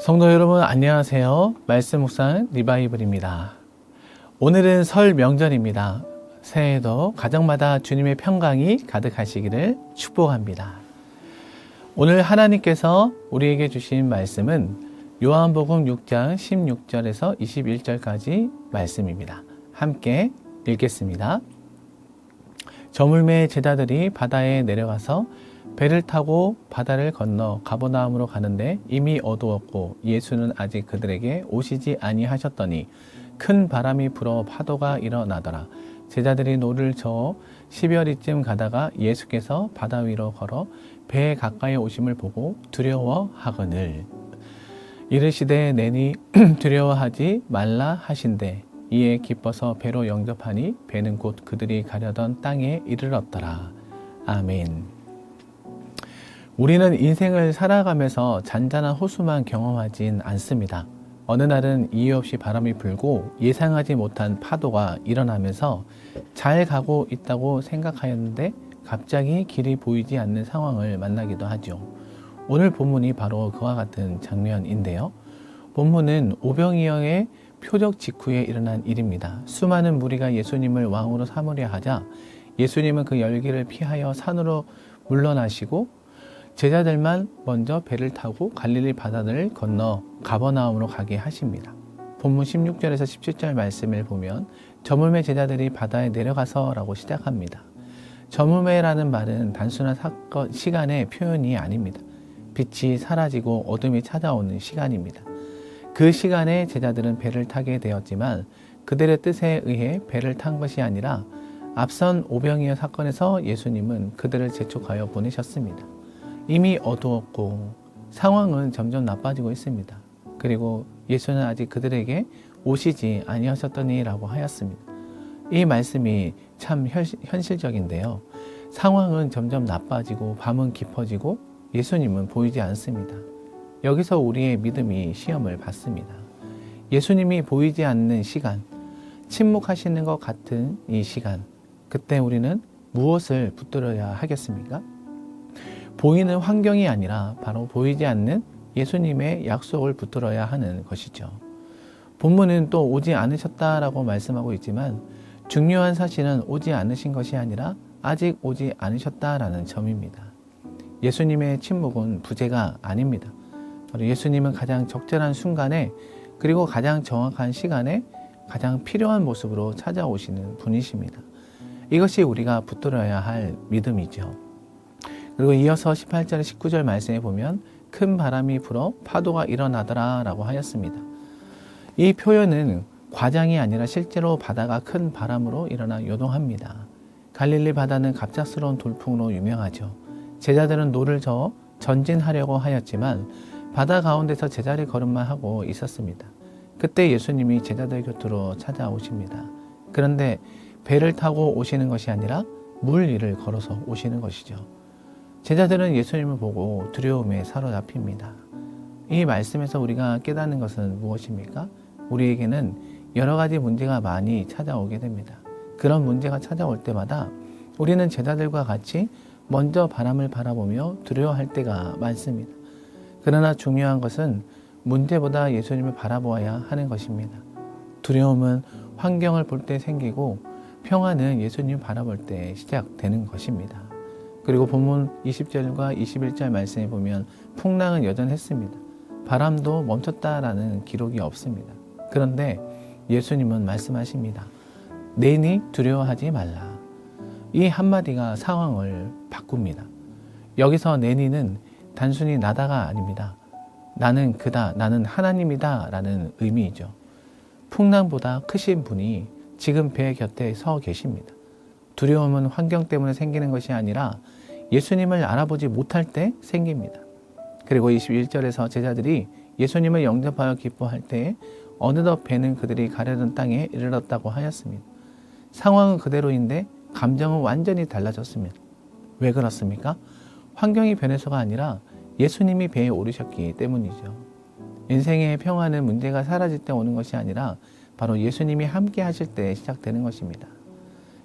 성도 여러분 안녕하세요. 말씀 묵상 리바이블입니다. 오늘은 설 명절입니다. 새해에도 가정마다 주님의 평강이 가득하시기를 축복합니다. 오늘 하나님께서 우리에게 주신 말씀은 요한복음 6장 16절에서 21절까지 말씀입니다. 함께 읽겠습니다. 저물매 제자들이 바다에 내려가서 배를 타고 바다를 건너 가버나움으로 가는데 이미 어두웠고 예수는 아직 그들에게 오시지 아니하셨더니 큰 바람이 불어 파도가 일어나더라. 제자들이 노를 저어 10여리쯤 가다가 예수께서 바다 위로 걸어 배에 가까이 오심을 보고 두려워하거늘 이르시되 내니 두려워하지 말라 하신대 이에 기뻐서 배로 영접하니 배는 곧 그들이 가려던 땅에 이르렀더라. 아멘. 우리는 인생을 살아가면서 잔잔한 호수만 경험하진 않습니다. 어느 날은 이유 없이 바람이 불고 예상하지 못한 파도가 일어나면서 잘 가고 있다고 생각하였는데 갑자기 길이 보이지 않는 상황을 만나기도 하죠. 오늘 본문이 바로 그와 같은 장면인데요. 본문은 오병이어의 표적 직후에 일어난 일입니다. 수많은 무리가 예수님을 왕으로 삼으려 하자 예수님은 그 열기를 피하여 산으로 물러나시고 제자들만 먼저 배를 타고 갈릴리 바다를 건너 가버나움으로 가게 하십니다. 본문 16절에서 17절 말씀을 보면 저물매 제자들이 바다에 내려가서 라고 시작합니다. 저물매라는 말은 단순한 시간의 표현이 아닙니다. 빛이 사라지고 어둠이 찾아오는 시간입니다. 그 시간에 제자들은 배를 타게 되었지만 그들의 뜻에 의해 배를 탄 것이 아니라 앞선 오병이어 사건에서 예수님은 그들을 재촉하여 보내셨습니다. 이미 어두웠고 상황은 점점 나빠지고 있습니다. 그리고 예수는 아직 그들에게 오시지 아니하셨더니 라고 하였습니다. 이 말씀이 참 현실적인데요. 상황은 점점 나빠지고 밤은 깊어지고 예수님은 보이지 않습니다. 여기서 우리의 믿음이 시험을 받습니다. 예수님이 보이지 않는 시간, 침묵하시는 것 같은 이 시간, 그때 우리는 무엇을 붙들어야 하겠습니까? 보이는 환경이 아니라 바로 보이지 않는 예수님의 약속을 붙들어야 하는 것이죠. 본문은 또 오지 않으셨다라고 말씀하고 있지만 중요한 사실은 오지 않으신 것이 아니라 아직 오지 않으셨다라는 점입니다. 예수님의 침묵은 부재가 아닙니다. 바로 예수님은 가장 적절한 순간에 그리고 가장 정확한 시간에 가장 필요한 모습으로 찾아오시는 분이십니다. 이것이 우리가 붙들어야 할 믿음이죠. 그리고 이어서 18절, 19절 말씀에 보면 큰 바람이 불어 파도가 일어나더라 라고 하였습니다. 이 표현은 과장이 아니라 실제로 바다가 큰 바람으로 일어나 요동합니다. 갈릴리 바다는 갑작스러운 돌풍으로 유명하죠. 제자들은 노를 저어 전진하려고 하였지만 바다 가운데서 제자리 걸음만 하고 있었습니다. 그때 예수님이 제자들 곁으로 찾아오십니다. 그런데 배를 타고 오시는 것이 아니라 물 위를 걸어서 오시는 것이죠. 제자들은 예수님을 보고 두려움에 사로잡힙니다. 이 말씀에서 우리가 깨닫는 것은 무엇입니까? 우리에게는 여러 가지 문제가 많이 찾아오게 됩니다. 그런 문제가 찾아올 때마다 우리는 제자들과 같이 먼저 바람을 바라보며 두려워할 때가 많습니다. 그러나 중요한 것은 문제보다 예수님을 바라보아야 하는 것입니다. 두려움은 환경을 볼 때 생기고 평안은 예수님을 바라볼 때 시작되는 것입니다. 그리고 본문 20절과 21절 말씀에 보면 풍랑은 여전했습니다. 바람도 멈췄다라는 기록이 없습니다. 그런데 예수님은 말씀하십니다. 내니 두려워하지 말라. 이 한마디가 상황을 바꿉니다. 여기서 내니는 단순히 나다가 아닙니다. 나는 그다, 나는 하나님이다 라는 의미이죠. 풍랑보다 크신 분이 지금 배 곁에 서 계십니다. 두려움은 환경 때문에 생기는 것이 아니라 예수님을 알아보지 못할 때 생깁니다. 그리고 21절에서 제자들이 예수님을 영접하여 기뻐할 때에 어느덧 배는 그들이 가려던 땅에 이르렀다고 하였습니다. 상황은 그대로인데 감정은 완전히 달라졌습니다. 왜 그렇습니까? 환경이 변해서가 아니라 예수님이 배에 오르셨기 때문이죠. 인생의 평화는 문제가 사라질 때 오는 것이 아니라 바로 예수님이 함께 하실 때 시작되는 것입니다.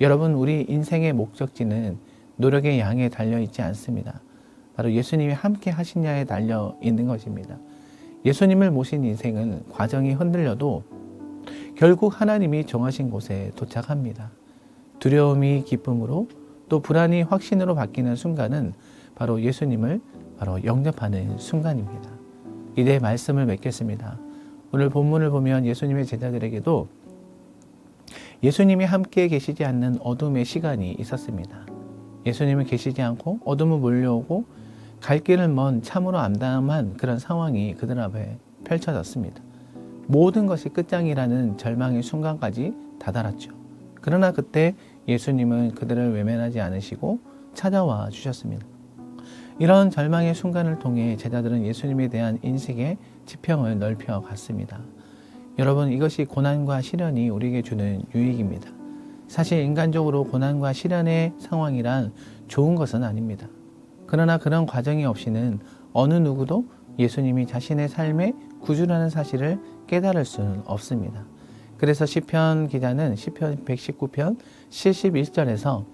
여러분, 우리 인생의 목적지는 노력의 양에 달려 있지 않습니다. 바로 예수님이 함께 하시냐에 달려 있는 것입니다. 예수님을 모신 인생은 과정이 흔들려도 결국 하나님이 정하신 곳에 도착합니다. 두려움이 기쁨으로 또 불안이 확신으로 바뀌는 순간은 바로 예수님을 바로 영접하는 순간입니다. 이제 말씀을 맺겠습니다. 오늘 본문을 보면 예수님의 제자들에게도 예수님이 함께 계시지 않는 어둠의 시간이 있었습니다. 예수님은 계시지 않고 어둠은 몰려오고 갈 길은 먼 참으로 암담한 그런 상황이 그들 앞에 펼쳐졌습니다. 모든 것이 끝장이라는 절망의 순간까지 다다랐죠. 그러나 그때 예수님은 그들을 외면하지 않으시고 찾아와 주셨습니다. 이런 절망의 순간을 통해 제자들은 예수님에 대한 인식의 지평을 넓혀 갔습니다. 여러분, 이것이 고난과 시련이 우리에게 주는 유익입니다. 사실 인간적으로 고난과 시련의 상황이란 좋은 것은 아닙니다. 그러나 그런 과정이 없이는 어느 누구도 예수님이 자신의 삶의 구주라는 사실을 깨달을 수는 없습니다. 그래서 시편 기자는 시편 119편 71절에서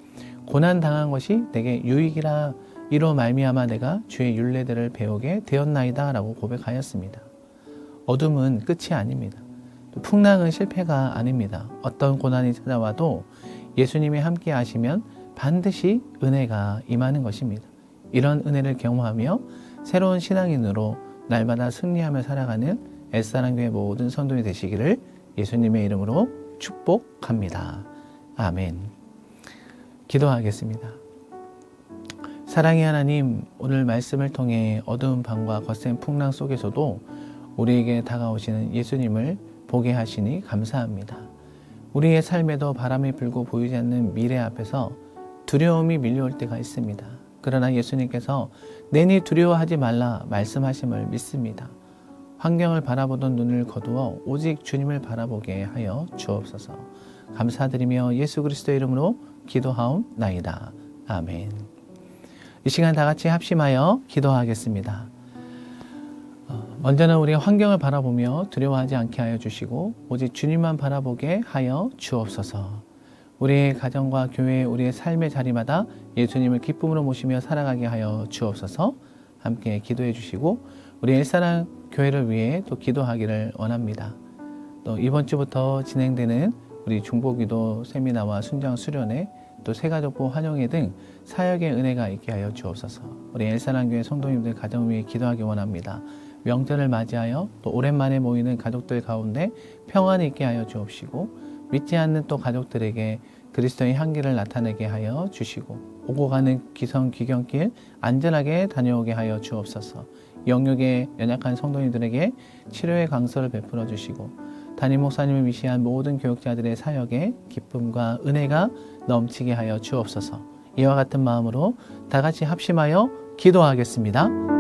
고난당한 것이 내게 유익이라 이로 말미암아 내가 주의 율례들을 배우게 되었나이다 라고 고백하였습니다. 어둠은 끝이 아닙니다. 또 풍랑은 실패가 아닙니다. 어떤 고난이 찾아와도 예수님이 함께 하시면 반드시 은혜가 임하는 것입니다. 이런 은혜를 경험하며 새로운 신앙인으로 날마다 승리하며 살아가는 엘사랑교회 모든 성도이 되시기를 예수님의 이름으로 축복합니다. 아멘. 기도하겠습니다. 사랑의 하나님, 오늘 말씀을 통해 어두운 밤과 거센 풍랑 속에서도 우리에게 다가오시는 예수님을 보게 하시니 감사합니다. 우리의 삶에도 바람이 불고 보이지 않는 미래 앞에서 두려움이 밀려올 때가 있습니다. 그러나 예수님께서 내니 두려워하지 말라 말씀하심을 믿습니다. 환경을 바라보던 눈을 거두어 오직 주님을 바라보게 하여 주옵소서. 감사드리며 예수 그리스도의 이름으로 기도하옵나이다. 아멘. 이 시간 다 같이 합심하여 기도하겠습니다. 먼저는 우리가 환경을 바라보며 두려워하지 않게 하여 주시고 오직 주님만 바라보게 하여 주옵소서. 우리의 가정과 교회, 우리의 삶의 자리마다 예수님을 기쁨으로 모시며 살아가게 하여 주옵소서. 함께 기도해 주시고 우리 일사랑 교회를 위해 또 기도하기를 원합니다. 또 이번 주부터 진행되는 우리 중보기도 세미나와 순장 수련회 또 새가족부 환영회 등 사역의 은혜가 있게 하여 주옵소서. 우리 엘사랑교회 성도님들 가정 위해 기도하기 원합니다. 명절을 맞이하여 또 오랜만에 모이는 가족들 가운데 평안이 있게 하여 주옵시고 믿지 않는 또 가족들에게 그리스도의 향기를 나타내게 하여 주시고 오고 가는 기성 귀경길 안전하게 다녀오게 하여 주옵소서. 영육에 연약한 성도님들에게 치료의 강서를 베풀어 주시고 담임 목사님을 위시한 모든 교육자들의 사역에 기쁨과 은혜가 넘치게 하여 주옵소서. 이와 같은 마음으로 다 같이 합심하여 기도하겠습니다.